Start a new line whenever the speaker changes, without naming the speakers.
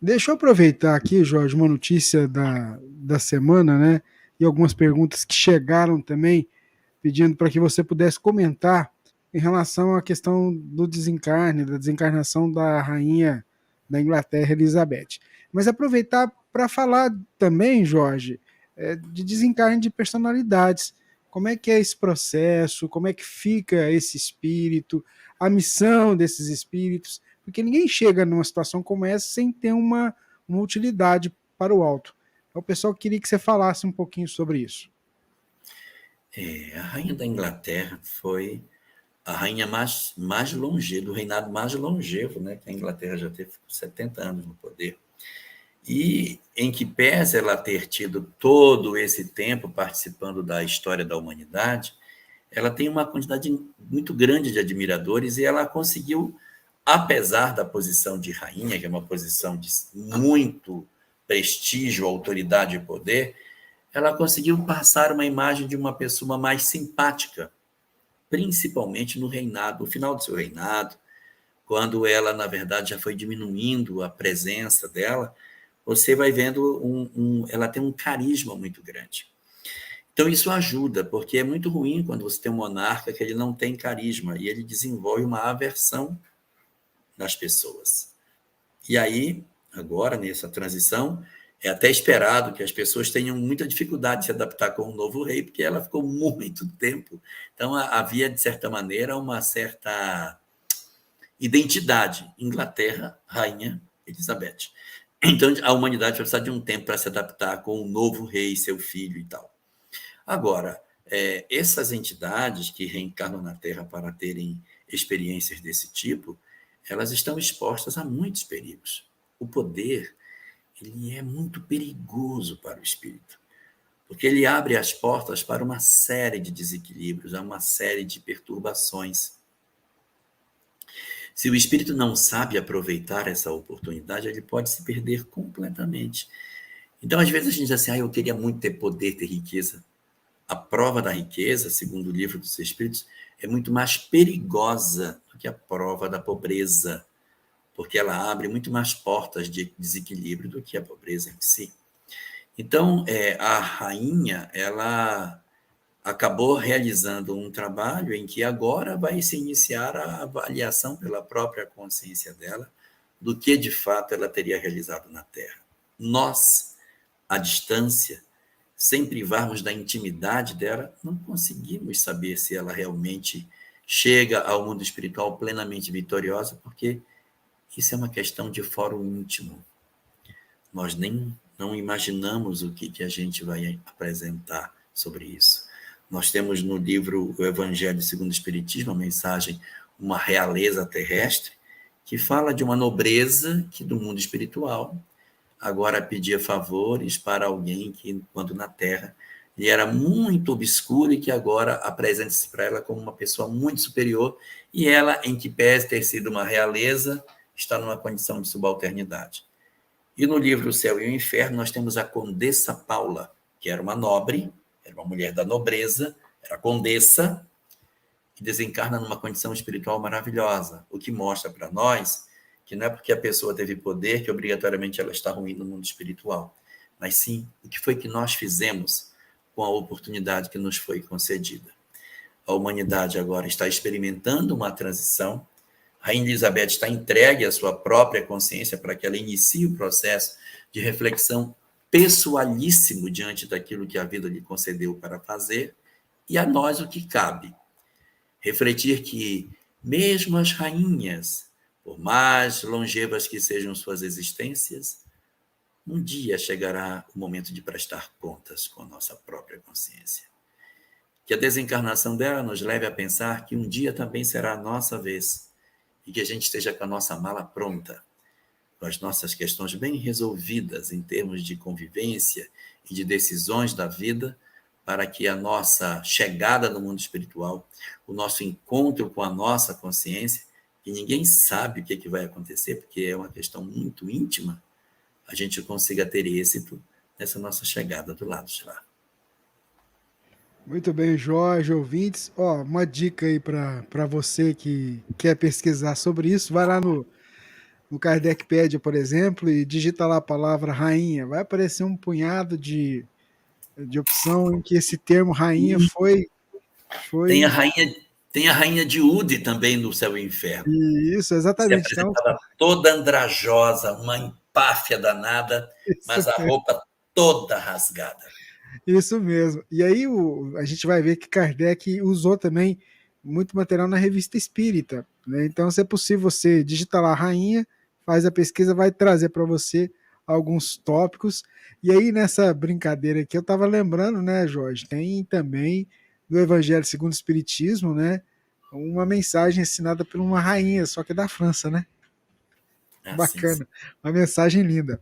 Deixa eu aproveitar aqui, Jorge, uma notícia da semana, né? E algumas perguntas que chegaram também, pedindo para que você pudesse comentar em relação à questão do desencarne, da desencarnação da rainha da Inglaterra, Elizabeth. Mas aproveitar para falar também, Jorge, de desencarne de personalidades. Como é que é esse processo? Como é que fica esse espírito? A missão desses espíritos? Porque ninguém chega numa situação como essa sem ter uma utilidade para o alto. Então, o pessoal queria que você falasse um pouquinho sobre isso.
A rainha da Inglaterra foi a rainha mais longeva, do reinado mais longevo, né, que a Inglaterra já teve 70 anos no poder. E em que pese ela ter tido todo esse tempo participando da história da humanidade, ela tem uma quantidade muito grande de admiradores e ela conseguiu, apesar da posição de rainha, que é uma posição de muito prestígio, autoridade e poder, ela conseguiu passar uma imagem de uma pessoa mais simpática, principalmente no reinado, no final do seu reinado, quando ela, na verdade, já foi diminuindo a presença dela, você vai vendo ela tem um carisma muito grande. Então isso ajuda, porque é muito ruim quando você tem um monarca que ele não tem carisma e ele desenvolve uma aversão nas pessoas. E aí, agora, nessa transição, é até esperado que as pessoas tenham muita dificuldade de se adaptar com o novo rei, porque ela ficou muito tempo. Então, havia, de certa maneira, uma certa identidade. Inglaterra, Rainha Elizabeth. Então, a humanidade vai precisar de um tempo para se adaptar com o novo rei, seu filho e tal. Agora, essas entidades que reencarnam na Terra para terem experiências desse tipo, elas estão expostas a muitos perigos. O poder, ele é muito perigoso para o espírito, porque ele abre as portas para uma série de desequilíbrios, a uma série de perturbações. Se o espírito não sabe aproveitar essa oportunidade, ele pode se perder completamente. Então, às vezes a gente diz assim, eu queria muito ter poder, ter riqueza. A prova da riqueza, segundo o livro dos Espíritos, é muito mais perigosa do que a prova da pobreza, porque ela abre muito mais portas de desequilíbrio do que a pobreza em si. Então, a rainha, ela acabou realizando um trabalho em que agora vai se iniciar a avaliação pela própria consciência dela do que de fato ela teria realizado na Terra. Nós, à distância, sem privarmos da intimidade dela, não conseguimos saber se ela realmente chega ao mundo espiritual plenamente vitoriosa, porque isso é uma questão de fórum íntimo. Nós nem não imaginamos o que a gente vai apresentar sobre isso. Nós temos no livro O Evangelho segundo o Espiritismo, a mensagem Uma Realeza Terrestre, que fala de uma nobreza que do mundo espiritual agora pedia favores para alguém que, quando na Terra, ele era muito obscuro e que agora apresenta-se para ela como uma pessoa muito superior e ela, em que pese ter sido uma realeza, está numa condição de subalternidade. E no livro O Céu e o Inferno, nós temos a Condessa Paula, que era uma nobre, era uma mulher da nobreza, era condessa, que desencarna numa condição espiritual maravilhosa, o que mostra para nós que não é porque a pessoa teve poder que obrigatoriamente ela está ruim no mundo espiritual, mas sim o que foi que nós fizemos com a oportunidade que nos foi concedida. A humanidade agora está experimentando uma transição. A Rainha Elizabeth está entregue à sua própria consciência para que ela inicie o processo de reflexão pessoalíssimo diante daquilo que a vida lhe concedeu para fazer, e a nós o que cabe. Refletir que, mesmo as rainhas, por mais longevas que sejam suas existências, um dia chegará o momento de prestar contas com a nossa própria consciência. Que a desencarnação dela nos leve a pensar que um dia também será a nossa vez e que a gente esteja com a nossa mala pronta, com as nossas questões bem resolvidas em termos de convivência e de decisões da vida, para que a nossa chegada no mundo espiritual, o nosso encontro com a nossa consciência, que ninguém sabe o que vai acontecer, porque é uma questão muito íntima, a gente consiga ter êxito nessa nossa chegada do lado de lá.
Muito bem, Jorge, ouvintes. Ó, uma dica aí para você que quer pesquisar sobre isso, vai lá no Kardecpedia, por exemplo, e digita lá a palavra rainha, vai aparecer um punhado de opção em que esse termo rainha
E tem a
foi
rainha, tem a rainha de Ude também no Céu e Inferno.
isso,
Se
exatamente. Então,
apresentava toda andrajosa, uma empáfia danada,
isso,
mas a roupa toda rasgada.
isso mesmo. E aí a gente vai ver que Kardec usou também muito material na revista Espírita, né? Então, se é possível você digitar lá rainha, faz a pesquisa, vai trazer para você alguns tópicos. E aí, nessa brincadeira aqui, eu estava lembrando, né, Jorge, tem também no Evangelho segundo o Espiritismo, né, uma mensagem ensinada por uma rainha, só que é da França, né?
Assim,
Bacana, uma mensagem linda.